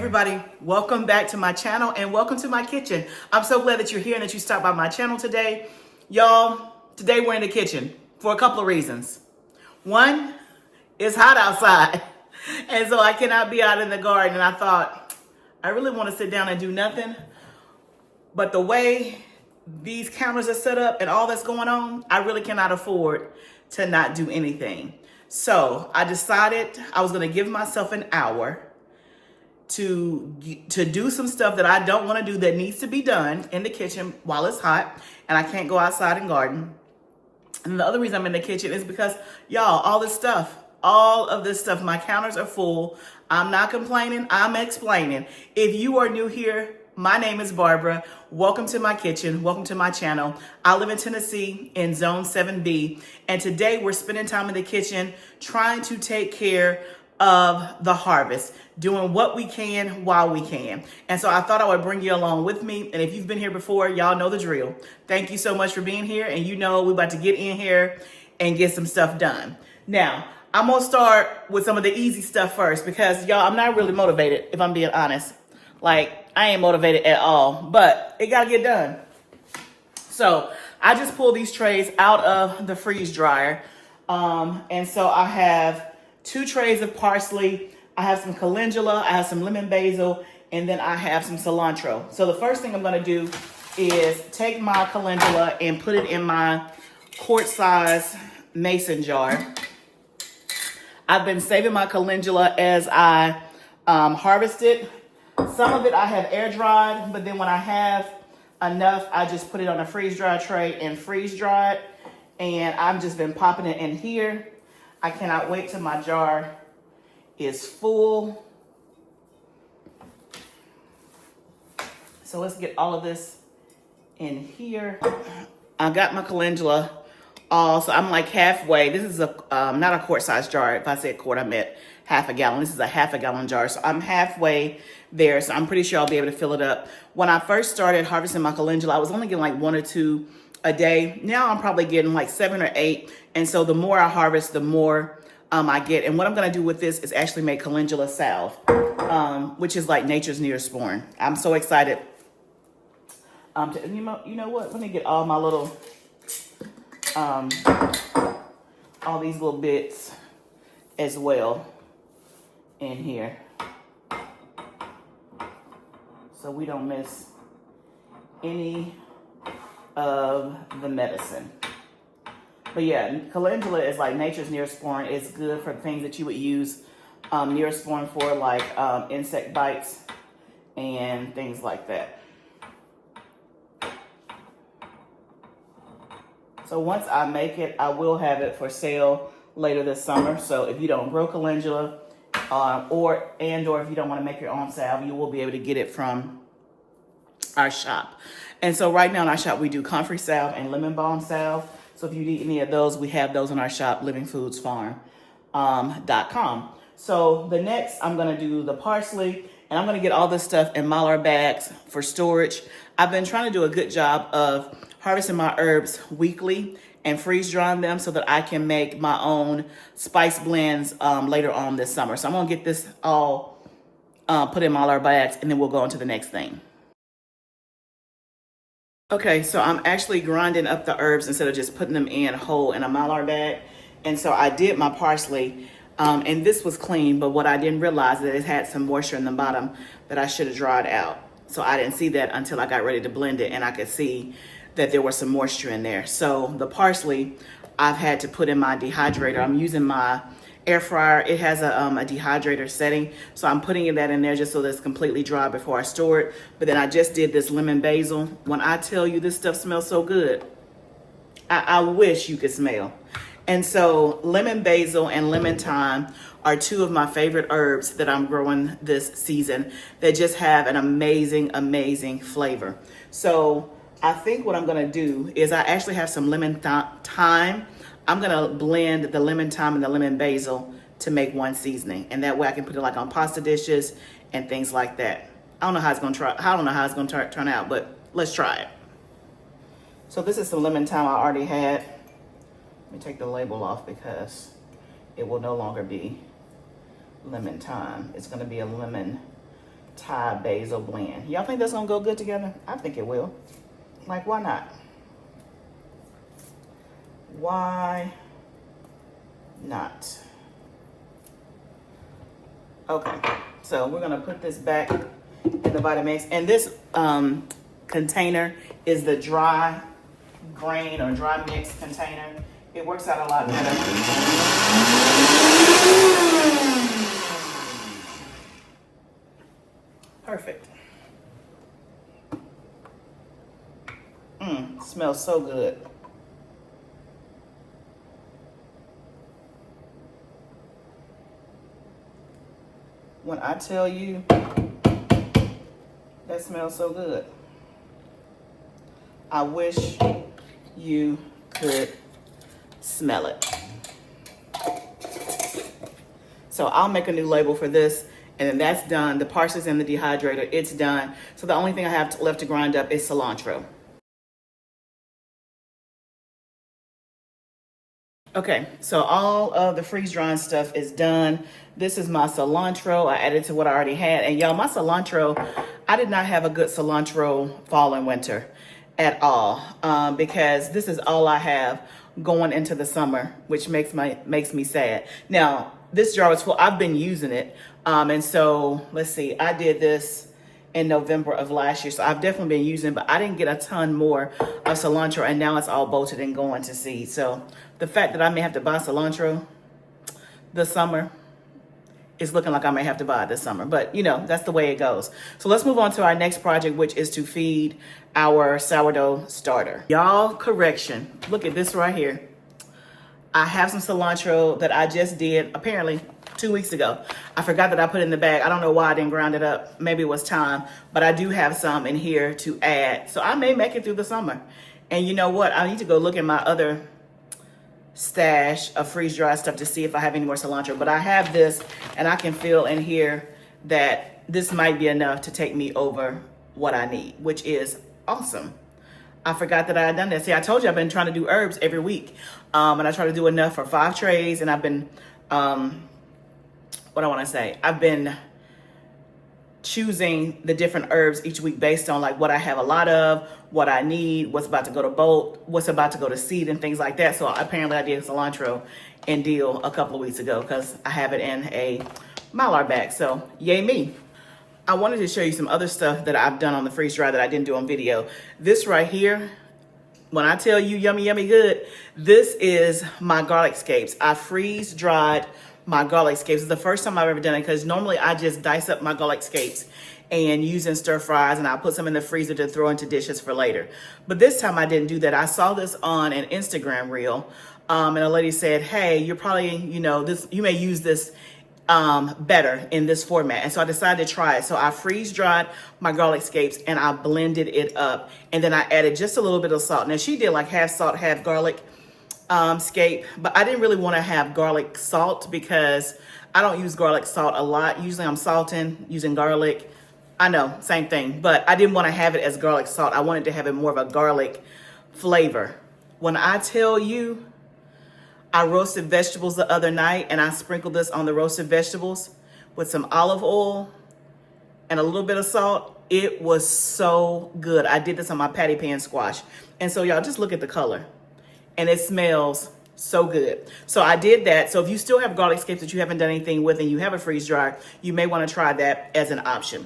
everybody, welcome back to my channel and welcome to my kitchen. I'm so glad that you're here and that you stopped by my channel today. Y'all, today we're in the kitchen for a couple of reasons. One, it's hot outside and so I cannot be out in the garden, and I thought I really want to sit down and do nothing, but the way these counters are set up and all that's going on, I really cannot afford to not do anything. So I decided I was going to give myself an hour to do some stuff that I don't want to do that needs to be done in the kitchen while it's hot and I can't go outside and garden. And the other reason I'm in the kitchen is because, y'all, all of this stuff, my counters are full. I'm not complaining, I'm explaining. If you are new here, my name is Barbara. Welcome to my kitchen. Welcome to my channel. I live in Tennessee in Zone 7B. And today we're spending time in the kitchen trying to take care of the harvest, doing what we can while we can. And so I thought I would bring you along with me. And if you've been here before, y'all know the drill. Thank you so much for being here. And you know we're about to get in here and get some stuff done. Now, I'm gonna start with some of the easy stuff first because, y'all, I'm not really motivated, if I'm being honest. Like, I ain't motivated at all, but it gotta get done. So I just pulled these trays out of the freeze dryer. And so I have 2 trays of parsley, I have some calendula, I have some lemon basil, and then I have some cilantro. So the first thing I'm gonna do is take my calendula and put it in my quart-size mason jar. I've been saving my calendula as I harvest it. Some of it I have air dried, but then when I have enough, I just put it on a freeze dry tray and freeze dry it. And I've just been popping it in here. I cannot wait till my jar is full. So let's get all of this in here. I got my calendula all, so I'm like halfway. This is not a quart size jar. If I said quart, I meant half a gallon. This is a half a gallon jar. So I'm halfway there. So I'm pretty sure I'll be able to fill it up. When I first started harvesting my calendula, I was only getting like 1 or 2 a day. Now I'm probably getting like 7 or 8. And so the more I harvest, the more I get. And what I'm gonna do with this is actually make calendula salve, which is like nature's Neosporin. I'm so excited. You know what? Let me get all my little, all these little bits as well in here, so we don't miss any of the medicine. But yeah, calendula is like nature's Neosporin. It's good for things that you would use Neosporin for, like insect bites and things like that. So once I make it, I will have it for sale later this summer. So if you don't grow calendula, or if you don't want to make your own salve, you will be able to get it from our shop. And so right now in our shop, we do comfrey salve and lemon balm salve. So if you need any of those, we have those in our shop, GARDENER'S.com. So the next, I'm gonna do the parsley, and I'm gonna get all this stuff in Mylar bags for storage. I've been trying to do a good job of harvesting my herbs weekly and freeze drying them so that I can make my own spice blends later on this summer. So I'm gonna get this all put in Mylar bags, and then we'll go on to the next thing. Okay, so I'm actually grinding up the herbs instead of just putting them in whole in a Mylar bag. And so I did my parsley, and this was clean, but what I didn't realize is that it had some moisture in the bottom that I should have dried out. So I didn't see that until I got ready to blend it, and I could see that there was some moisture in there. So the parsley, I've had to put in my dehydrator. I'm using my air fryer. It has a dehydrator setting. So I'm putting that in there just so that it's completely dry before I store it. But then I just did this lemon basil. When I tell you this stuff smells so good, I wish you could smell. And so lemon basil and lemon thyme are 2 of my favorite herbs that I'm growing this season that just have an amazing, amazing flavor. So I think what I'm gonna do is I actually have some lemon thyme. I'm gonna blend the lemon thyme and the lemon basil to make one seasoning, and that way I can put it like on pasta dishes and things like that. I don't know how it's gonna turn out, but let's try it. So this is some lemon thyme I already had. Let me take the label off because it will no longer be lemon thyme. It's gonna be a lemon Thai basil blend. Y'all think that's gonna go good together? I think it will. Like, why not? Why not? Okay, so we're gonna put this back in the Vitamix. And this container is the dry grain or dry mix container. It works out a lot better. Perfect. Smells so good. When I tell you that smells so good, I wish you could smell it. So I'll make a new label for this, and then that's done. The parsley's in the dehydrator, it's done. So the only thing I have left to grind up is cilantro. Okay, so all of the freeze drying stuff is done. This is my cilantro. I added to what I already had. And y'all, my cilantro, I did not have a good cilantro fall and winter at all, because this is all I have going into the summer, which makes me sad. Now, this jar was full. I've been using it. And so let's see, I did this in November of last year. So I've definitely been using it, but I didn't get a ton more of cilantro, and now it's all bolted and going to seed. So the fact that I may have to buy cilantro this summer is looking like I may have to buy it this summer, but you know, that's the way it goes. So let's move on to our next project, which is to feed our sourdough starter. Y'all, correction, look at this right here. I have some cilantro that I just did apparently 2 weeks ago. I forgot that I put it in the bag. I don't know why I didn't grind it up. Maybe it was time, but I do have some in here to add. So I may make it through the summer. And you know what? I need to go look at my other stash of freeze-dried stuff to see if I have any more cilantro. But I have this, and I can feel in here that this might be enough to take me over what I need, which is awesome. I forgot that I had done that. See, I told you I've been trying to do herbs every week. And I try to do enough for 5 trays, and I've been, I've been choosing the different herbs each week based on like what I have a lot of, what I need, what's about to go to bolt, what's about to go to seed, and things like that. So apparently I did cilantro and dill a couple of weeks ago because I have it in a Mylar bag. So yay me. I wanted to show you some other stuff that I've done on the freeze dry that I didn't do on video. This right here, when I tell you yummy, yummy good, this is my garlic scapes. I freeze dried my garlic scapes. It's the first time I've ever done it because normally I just dice up my garlic scapes and use in stir fries, and I'll put some in the freezer to throw into dishes for later. But this time I didn't do that. I saw this on an Instagram reel, and a lady said, hey, you're probably, you may use this better in this format. And so I decided to try it. So I freeze dried my garlic scapes and I blended it up. And then I added just a little bit of salt. Now she did like half salt, half garlic scape, but I didn't really want to have garlic salt because I don't use garlic salt a lot. Usually I'm salting using garlic. I know, same thing, but I didn't want to have it as garlic salt. I wanted to have it more of a garlic flavor. When I tell you, I roasted vegetables the other night and I sprinkled this on the roasted vegetables with some olive oil and a little bit of salt. It was so good. I did this on my patty pan squash. And so y'all just look at the color and it smells so good. So I did that. So if you still have garlic scapes that you haven't done anything with and you have a freeze dryer, you may want to try that as an option.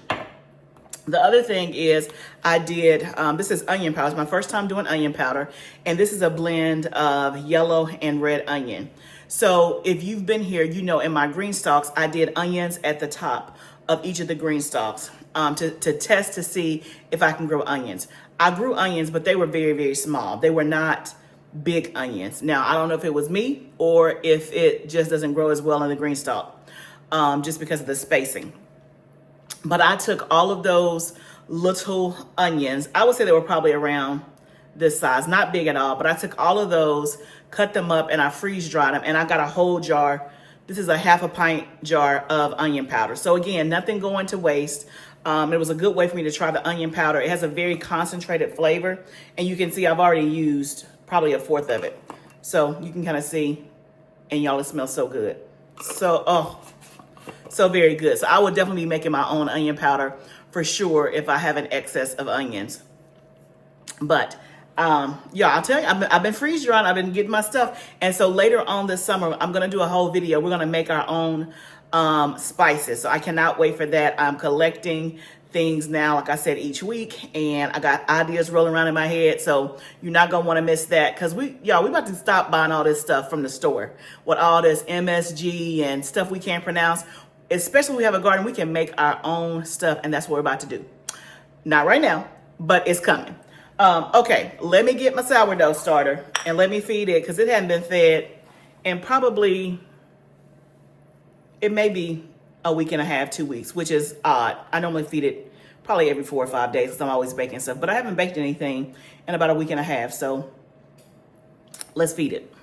The other thing is I did, this is onion powder. It's my first time doing onion powder. And this is a blend of yellow and red onion. So if you've been here, you know in my green stalks, I did onions at the top of each of the green stalks to test to see if I can grow onions. I grew onions, but they were very, very small. They were not big onions. Now, I don't know if it was me or if it just doesn't grow as well in the green stalk, just because of the spacing. But I took all of those little onions. I would say they were probably around this size, not big at all, but I took all of those, cut them up, and I freeze dried them. And I got a whole jar. This is a half a pint jar of onion powder. So again, nothing going to waste. It was a good way for me to try the onion powder. It has a very concentrated flavor. And you can see I've already used probably a fourth of it. So you can kind of see, and y'all, it smells so good. So, oh, So very good. So I would definitely be making my own onion powder for sure if I have an excess of onions. But yeah, I'll tell you, I've been freeze drying. I've been getting my stuff. And so later on this summer, I'm going to do a whole video. We're going to make our own spices. So I cannot wait for that. I'm collecting things now, like I said, each week, and I got ideas rolling around in my head. So you're not going to want to miss that, because we about to stop buying all this stuff from the store with all this MSG and stuff we can't pronounce. Especially when we have a garden, we can make our own stuff, and that's what we're about to do. Not right now, but it's coming. Okay, let me get my sourdough starter and let me feed it, because it hadn't been fed in probably, it may be a week and a half, 2 weeks, which is odd. I normally feed it probably every 4 or 5 days, because I'm always baking stuff, but I haven't baked anything in about a week and a half, so let's feed it.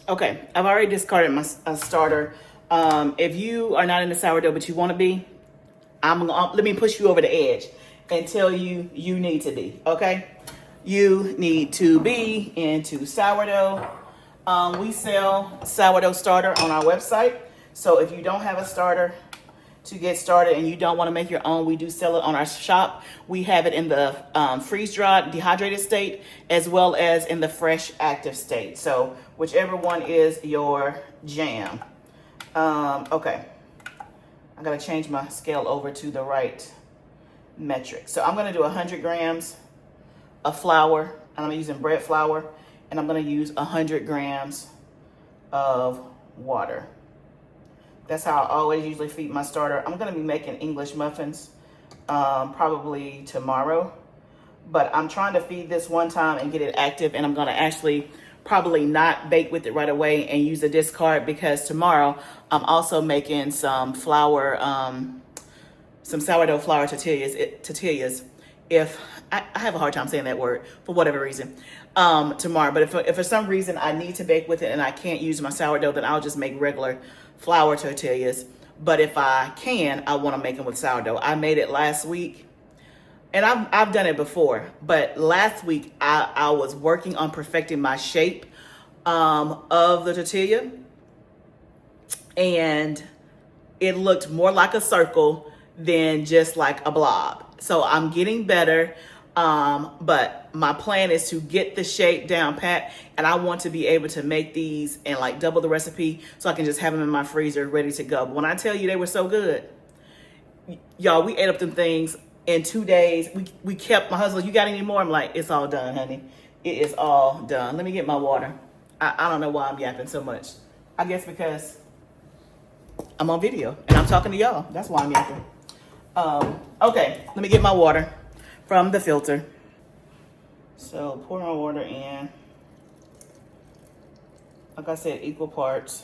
Okay, I've already discarded my starter. If you are not into sourdough, but you want to be, let me push you over the edge and tell you need to be, okay? You need to be into sourdough. We sell sourdough starter on our website. So if you don't have a starter to get started and you don't want to make your own, we do sell it on our shop. We have it in the freeze-dried, dehydrated state, as well as in the fresh, active state. So whichever one is your jam. Okay, I gotta change my scale over to the right metric. So I'm gonna do 100 grams of flour, and I'm using bread flour, and I'm gonna use 100 grams of water. That's how I always usually feed my starter. I'm gonna be making English muffins probably tomorrow, but I'm trying to feed this one time and get it active, and I'm gonna actually probably not bake with it right away and use the discard, because tomorrow I'm also making some flour, some sourdough flour tortillas. If I have a hard time saying that word for whatever reason tomorrow, but if for some reason I need to bake with it and I can't use my sourdough, then I'll just make regular flour tortillas. But if I can, I want to make them with sourdough. I made it last week, and I've done it before, but last week I was working on perfecting my shape of the tortilla, and it looked more like a circle than just like a blob. So I'm getting better, but my plan is to get the shape down pat, and I want to be able to make these and like double the recipe so I can just have them in my freezer ready to go. But when I tell you they were so good, y'all, we ate up them things in 2 days. We kept, my husband, you got any more? I'm like, it's all done, honey. It is all done. Let me get my water. I don't know why I'm yapping so much. I guess because I'm on video and I'm talking to y'all. That's why I'm yapping. Okay, let me get my water from the filter. So pour my water in. Like I said, equal parts.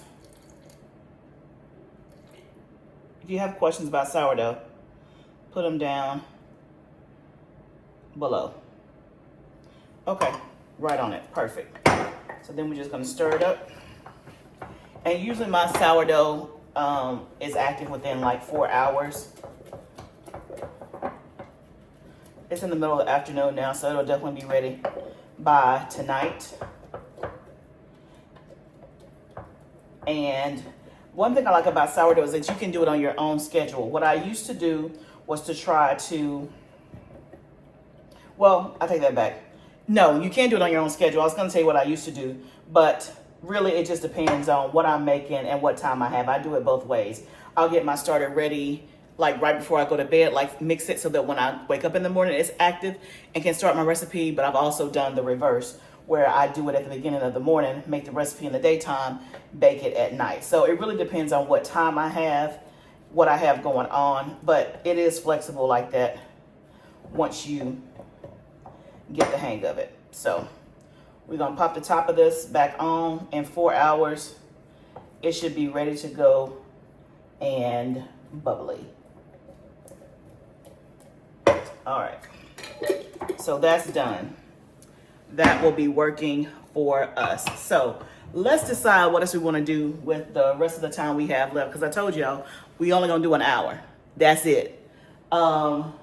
If you have questions about sourdough, put them down below. Okay, right on it, perfect. So then we're just gonna stir it up. And usually my sourdough is active within like 4 hours. It's in the middle of the afternoon now, so it'll definitely be ready by tonight. And one thing I like about sourdough is that you can do it on your own schedule. What I used to do was to try to, well, I take that back. No, you can't do it on your own schedule. I was going to tell you what I used to do, but really it just depends on what I'm making and what time I have. I do it both ways. I'll get my starter ready like right before I go to bed, like mix it so that when I wake up in the morning, it's active and can start my recipe. But I've also done the reverse, where I do it at the beginning of the morning, make the recipe in the daytime, bake it at night. So it really depends on what time I have, what I have going on, but it is flexible like that once you get the hang of it. So we're gonna pop the top of this back on. In 4 hours, it should be ready to go and bubbly. All right, so that's done. That will be working for us. So let's decide what else we want to do with the rest of the time we have left, because I told y'all we only gonna do an hour. That's it. So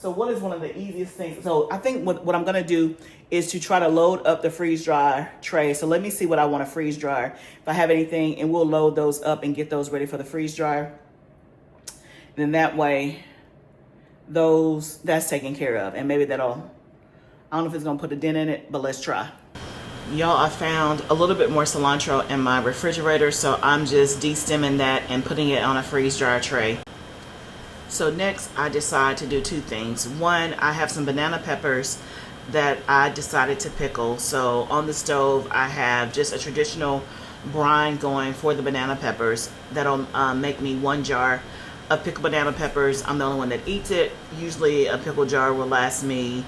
So what is one of the easiest things? So I think what I'm gonna do is to try to load up the freeze dry tray. So let me see what I want to freeze dry. If I have anything, and we'll load those up and get those ready for the freeze dryer. Then that way, that's taken care of. And maybe that'll, I don't know if it's gonna put a dent in it, but let's try. Y'all, I found a little bit more cilantro in my refrigerator, so I'm just de-stemming that and putting it on a freeze dryer tray. So next, I decided to do two things. One, I have some banana peppers that I decided to pickle. So on the stove, I have just a traditional brine going for the banana peppers. That'll make me 1 jar of pickled banana peppers. I'm the only one that eats it. Usually a pickle jar will last me,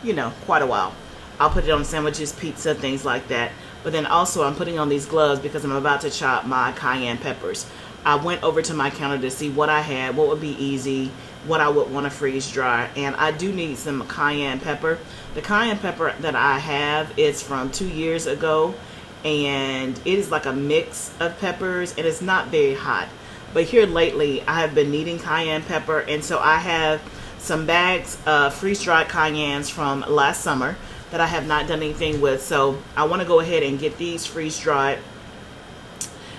you know, quite a while. I'll put it on sandwiches, pizza, things like that. But then also I'm putting on these gloves because I'm about to chop my cayenne peppers. I went over to my counter to see what I had, what would be easy, what I would want to freeze dry. And I do need some cayenne pepper. The cayenne pepper that I have is from 2 years ago. And it is like a mix of peppers and it's not very hot. But here lately, I have been needing cayenne pepper. And so I have some bags of freeze-dried cayennes from last summer that I have not done anything with. So I want to go ahead and get these freeze-dried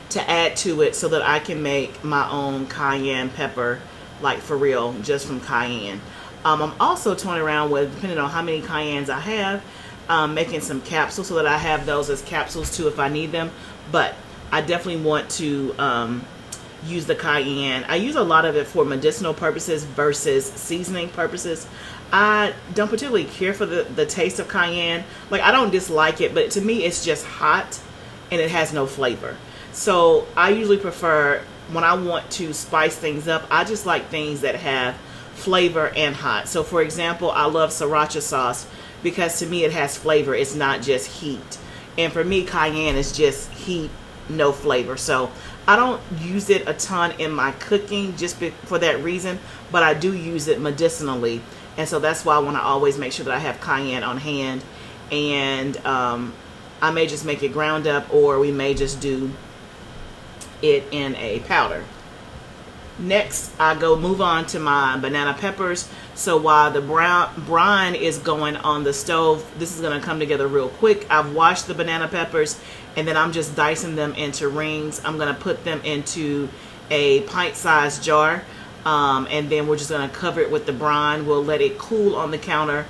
to add to it so that I can make my own cayenne pepper, like for real, just from cayenne. I'm also toying around with, depending on how many cayennes I have, making some capsules so that I have those as capsules too if I need them. But I definitely want to use the cayenne. I use a lot of it for medicinal purposes versus seasoning purposes. I don't particularly care for the taste of cayenne. Like, I don't dislike it, but to me it's just hot and it has no flavor. So I usually prefer, when I want to spice things up, I just like things that have flavor and hot. So for example, I love sriracha sauce because to me it has flavor. It's not just heat. And for me, cayenne is just heat, no flavor. So I don't use it a ton in my cooking just for that reason, but I do use it medicinally. And so that's why I want to always make sure that I have cayenne on hand. And I may just make it ground up, or we may just do it in a powder. Next, I move on to my banana peppers. So while the brine is going on the stove, this is going to come together real quick. I've washed the banana peppers and then I'm just dicing them into rings. I'm going to put them into a pint-sized jar, and then we're just going to cover it with the brine. We'll let it cool on the counter,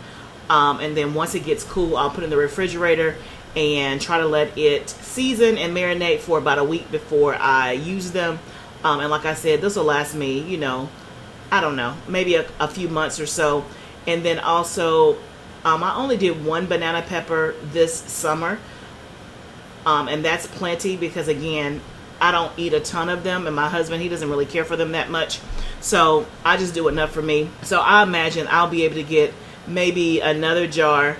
and then once it gets cool, I'll put it in the refrigerator and try to let it season and marinate for about a week before I use them. And like I said, this will last me, you know, I don't know, maybe a few months or so. And then also, I only did 1 banana pepper this summer. And that's plenty because, again, I don't eat a ton of them. And my husband, he doesn't really care for them that much. So I just do enough for me. So I imagine I'll be able to get maybe another jar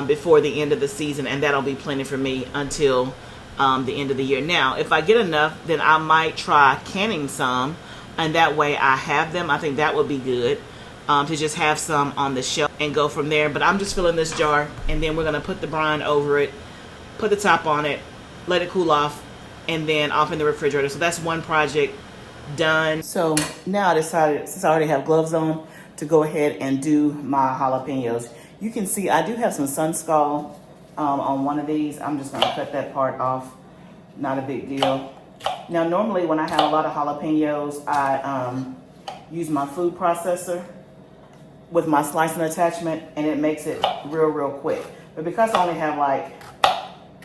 before the end of the season, and that'll be plenty for me until the end of the year. Now, if I get enough, then I might try canning some, and that way I have them. I think that would be good, to just have some on the shelf and go from there. But I'm just filling this jar, and then we're going to put the brine over it, put the top on it, let it cool off, and then off in the refrigerator. So that's one project done. So now I decided, since I already have gloves on, to go ahead and do my jalapenos. You can see I do have some sun scald on one of these. I'm just going to cut that part off. Not a big deal. Now, normally when I have a lot of jalapenos, I use my food processor with my slicing attachment, and it makes it real quick. But because I only have like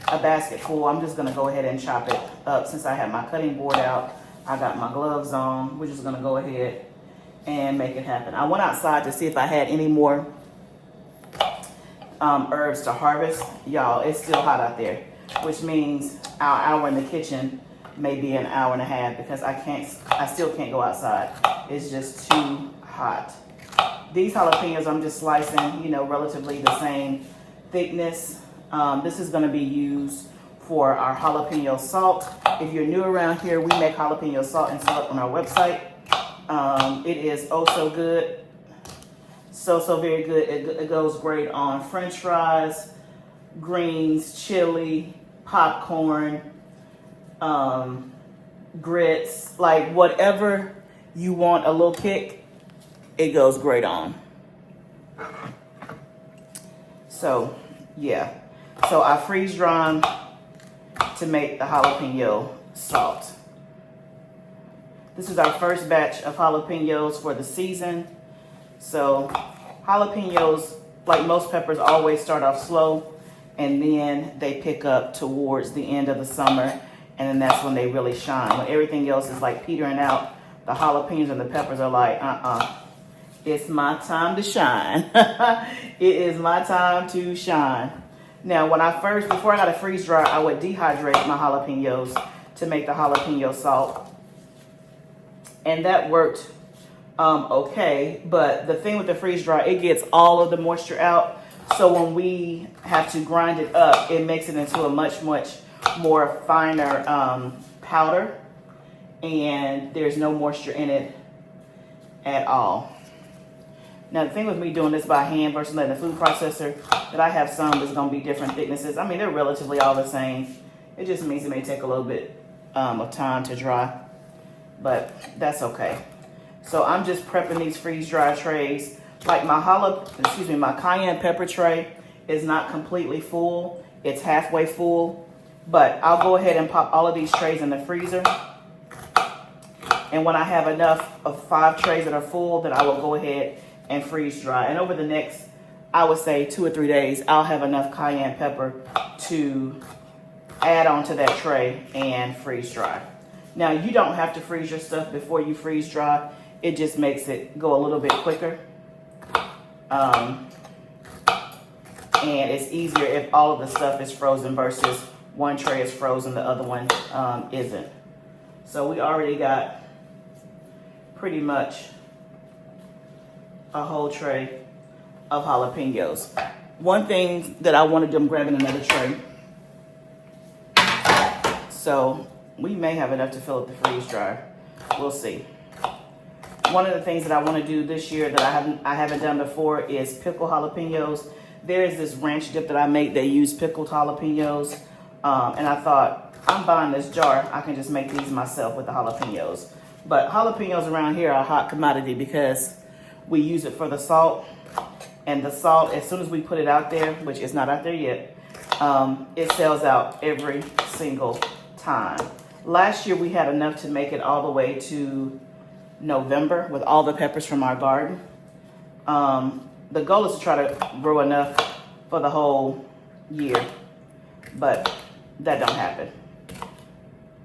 a basket full, I'm just going to go ahead and chop it up. Since I have my cutting board out, I got my gloves on. We're just going to go ahead and make it happen. I went outside to see if I had any more herbs to harvest. Y'all, it's still hot out there, which means our hour in the kitchen may be an hour and a half because I still can't go outside. It's just too hot. These jalapenos I'm just slicing, you know, relatively the same thickness. This is going to be used for our jalapeno salt. If you're new around here, we make jalapeno salt and syrup on our website. It is oh so good. So very good. It goes great on French fries, greens, chili, popcorn, grits, like whatever you want a little kick, it goes great on. So yeah, so I freeze dry them to make the jalapeno salt. This is our first batch of jalapenos for the season. So jalapenos, like most peppers, always start off slow, and then they pick up towards the end of the summer, and then that's when they really shine. When everything else is like petering out, the jalapenos and the peppers are like, it's my time to shine. It is my time to shine. Now, before I got a freeze dry, I would dehydrate my jalapenos to make the jalapeno salt. And that worked okay. But the thing with the freeze dry, it gets all of the moisture out. So when we have to grind it up, it makes it into a much, much more finer powder. And there's no moisture in it at all. Now, the thing with me doing this by hand versus letting the food processor, that I have some that's going to be different thicknesses. I mean, they're relatively all the same. It just means it may take a little bit of time to dry, but that's okay. So I'm just prepping these freeze-dry trays. Like my cayenne pepper tray is not completely full. It's halfway full, but I'll go ahead and pop all of these trays in the freezer. And when I have enough of 5 trays that are full, then I will go ahead and freeze dry. And over the next, I would say 2 or 3 days, I'll have enough cayenne pepper to add onto that tray and freeze dry. Now, you don't have to freeze your stuff before you freeze dry. It just makes it go a little bit quicker. And it's easier if all of the stuff is frozen versus one tray is frozen, the other one isn't. So we already got pretty much a whole tray of jalapenos. One thing that I want to do, I'm grabbing another tray. So we may have enough to fill up the freeze dryer. We'll see. One of the things that I want to do this year that I haven't done before is pickle jalapenos. There is this ranch dip that I make that use pickled jalapenos. And I thought, I'm buying this jar. I can just make these myself with the jalapenos. But jalapenos around here are a hot commodity because we use it for the salt. And the salt, as soon as we put it out there, which is not out there yet, it sells out every single time. Last year we had enough to make it all the way to November with all the peppers from our garden. The goal is to try to grow enough for the whole year, but that don't happen.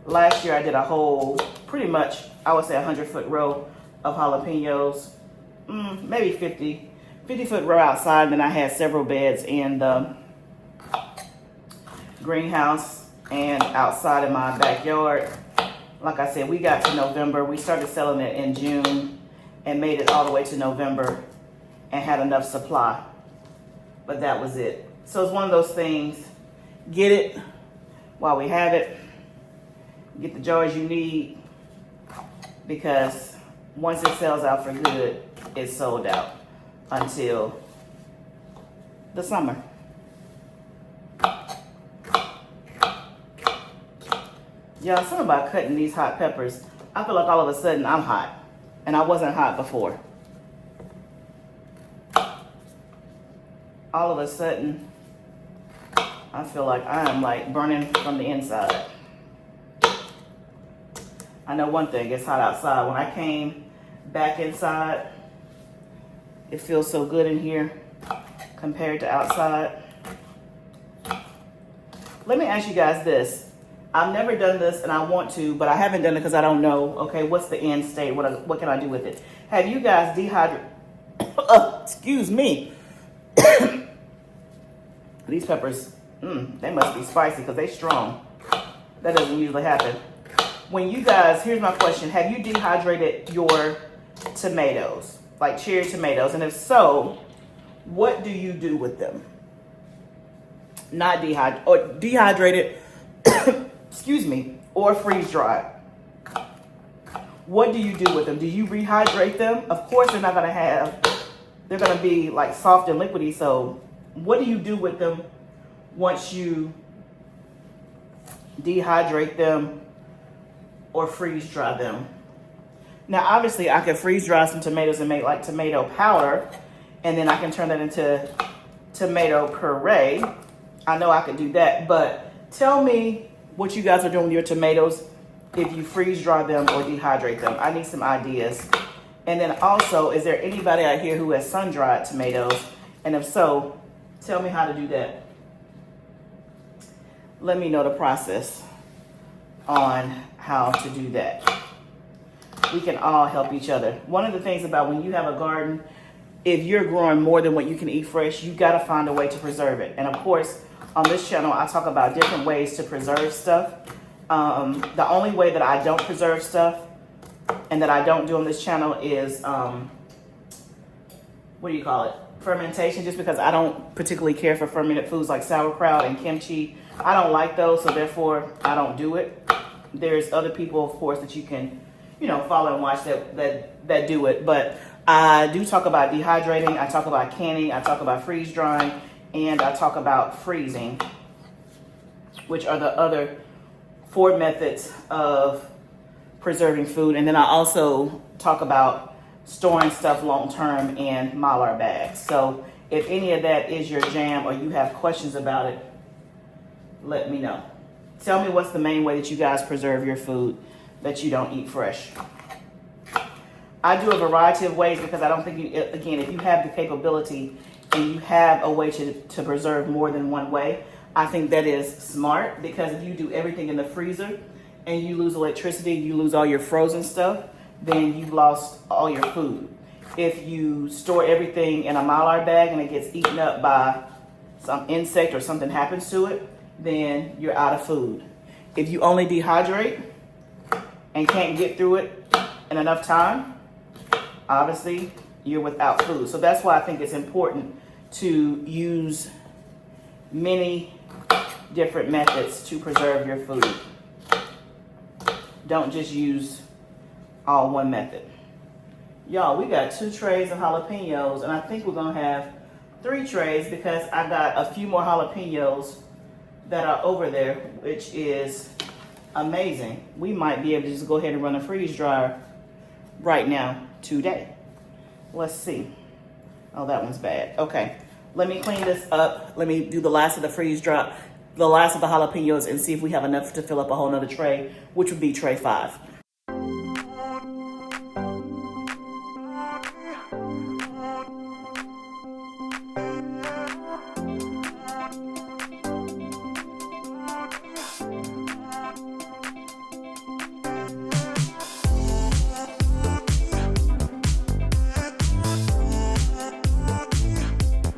Last year I did a whole, pretty much, I would say 100-foot row of jalapenos, maybe 50-foot row outside. And then I had several beds in the greenhouse and outside in my backyard. Like I said, we got to November. We started selling it in June and made it all the way to November and had enough supply. But that was it. So it's one of those things, get it while we have it. Get the jars you need, because once it sells out for good, it's sold out until the summer. Y'all, something about cutting these hot peppers. I feel like all of a sudden I'm hot, and I wasn't hot before. All of a sudden, I feel like I am like burning from the inside. I know one thing, it's hot outside. When I came back inside, it feels so good in here compared to outside. Let me ask you guys this. I've never done this and I want to, but I haven't done it because I don't know, okay, what's the end state? What can I do with it? Have you guys dehydrated, excuse me. These peppers, they must be spicy because they're strong. That doesn't usually happen. When you guys, here's my question. Have you dehydrated your tomatoes, like cherry tomatoes? And if so, what do you do with them? Not dehydrated, excuse me, or freeze dried. What do you do with them? Do you rehydrate them? Of course they're not they're gonna be like soft and liquidy. So what do you do with them once you dehydrate them or freeze dry them? Now, obviously I can freeze dry some tomatoes and make like tomato powder, and then I can turn that into tomato puree. I know I could do that, but tell me what you guys are doing with your tomatoes if you freeze dry them or dehydrate them. I need some ideas. And then also, is there anybody out here who has sun-dried tomatoes? And if so, tell me how to do that. Let me know the process on how to do that. We can all help each other. One of the things about when you have a garden, if you're growing more than what you can eat fresh, you gotta find a way to preserve it. And of course, on this channel, I talk about different ways to preserve stuff. The only way that I don't preserve stuff and that I don't do on this channel is, what do you call it? Fermentation, just because I don't particularly care for fermented foods like sauerkraut and kimchi. I don't like those, so therefore I don't do it. There's other people, of course, that you can, follow and watch that do it. But I do talk about dehydrating, I talk about canning, I talk about freeze drying, and I talk about freezing, which are the other 4 methods of preserving food. And then I also talk about storing stuff long term in Mylar bags. So if any of that is your jam or you have questions about it, let me know. Tell me what's the main way that you guys preserve your food that you don't eat fresh. I do a variety of ways because I don't think again, if you have the capability and you have a way to preserve more than one way, I think that is smart, because if you do everything in the freezer and you lose electricity, you lose all your frozen stuff, then you've lost all your food. If you store everything in a Mylar bag and it gets eaten up by some insect or something happens to it, then you're out of food. If you only dehydrate and can't get through it in enough time, obviously you're without food. So that's why I think it's important to use many different methods to preserve your food. Don't just use all one method. Y'all, we got 2 trays of jalapenos, and I think we're gonna have 3 trays because I got a few more jalapenos that are over there, which is amazing. We might be able to just go ahead and run a freeze dryer right now today. Let's see. Oh, that one's bad. Okay, let me clean this up. Let me do the last of the freeze dryer, the last of the jalapenos, and see if we have enough to fill up a whole nother tray, which would be tray 5.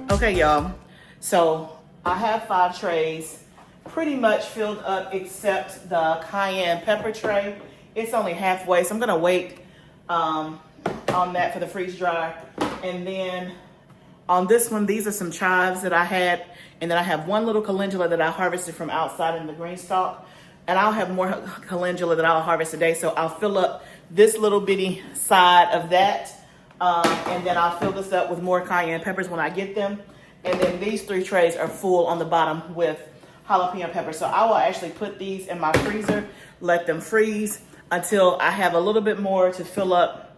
Okay, y'all, so I have 5 trays pretty much filled up except the cayenne pepper tray. It's only halfway, so I'm gonna wait on that for the freeze dryer. And then on this one, these are some chives that I had, and then I have 1 little calendula that I harvested from outside in the GREENSTALK, and I'll have more calendula that I'll harvest today, so I'll fill up this little bitty side of that, and then I'll fill this up with more cayenne peppers when I get them. And then these 3 trays are full on the bottom with jalapeno peppers. So I will actually put these in my freezer, let them freeze until I have a little bit more to fill up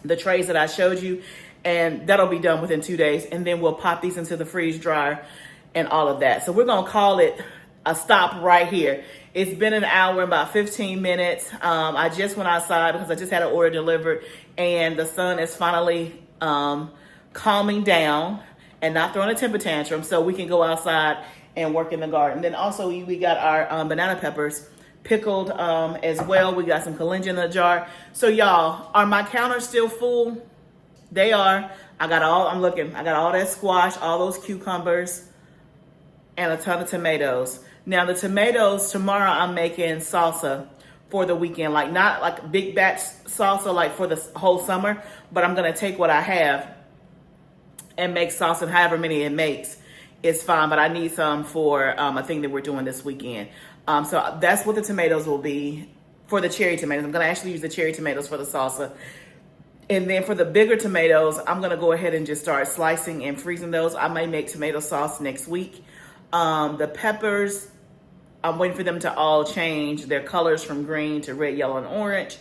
the trays that I showed you. And that'll be done within 2 days. And then we'll pop these into the freeze dryer and all of that. So we're gonna call it a stop right here. It's been an hour and about 15 minutes. I just went outside because I just had an order delivered, and the sun is finally calming down and not throwing a temper tantrum, so we can go outside and work in the garden. Then also we got our banana peppers pickled as well. We got some calendula in the jar. So y'all, are my counters still full? They are. I got all that squash, all those cucumbers, and a ton of tomatoes. Now the tomatoes, tomorrow I'm making salsa for the weekend, like not like big batch salsa like for the whole summer, but I'm gonna take what I have and make salsa, and however many it makes, it's fine. But I need some for a thing that we're doing this weekend. So that's what the tomatoes will be for the cherry tomatoes. I'm gonna actually use the cherry tomatoes for the salsa. And then for the bigger tomatoes, I'm gonna go ahead and just start slicing and freezing those. I may make tomato sauce next week. The peppers, I'm waiting for them to all change their colors from green to red, yellow, and orange.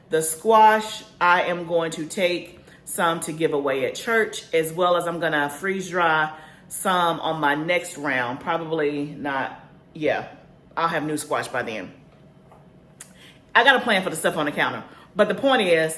The squash, I am going to take some to give away at church, as well as I'm gonna freeze dry some on my next round. Probably not, yeah, I'll have new squash by then. I got a plan for the stuff on the counter. But the point is,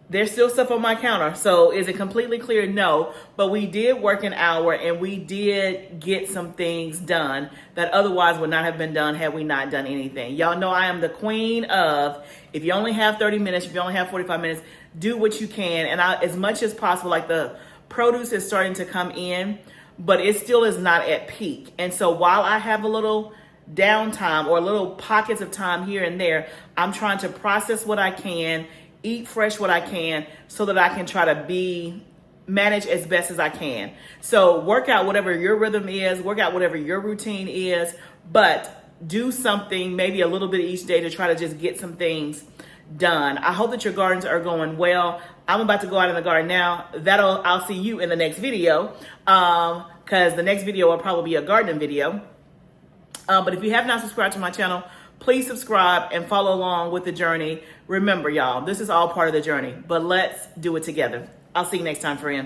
there's still stuff on my counter. So is it completely clear? No. But we did work an hour and we did get some things done that otherwise would not have been done had we not done anything. Y'all know I am the queen of, if you only have 30 minutes, if you only have 45 minutes, do what you can. And as much as possible, like the produce is starting to come in, but it still is not at peak. And so while I have a little downtime or little pockets of time here and there, I'm trying to process what I can, eat fresh what I can, so that I can try to manage as best as I can. So work out whatever your rhythm is, work out whatever your routine is, but do something maybe a little bit each day to try to just get some things done. I hope that your gardens are going well. I'm about to go out in the garden now. I'll see you in the next video, because the next video will probably be a gardening video. But if you have not subscribed to my channel, please subscribe and follow along with the journey. Remember, y'all, this is all part of the journey, but let's do it together. I'll see you next time, friend.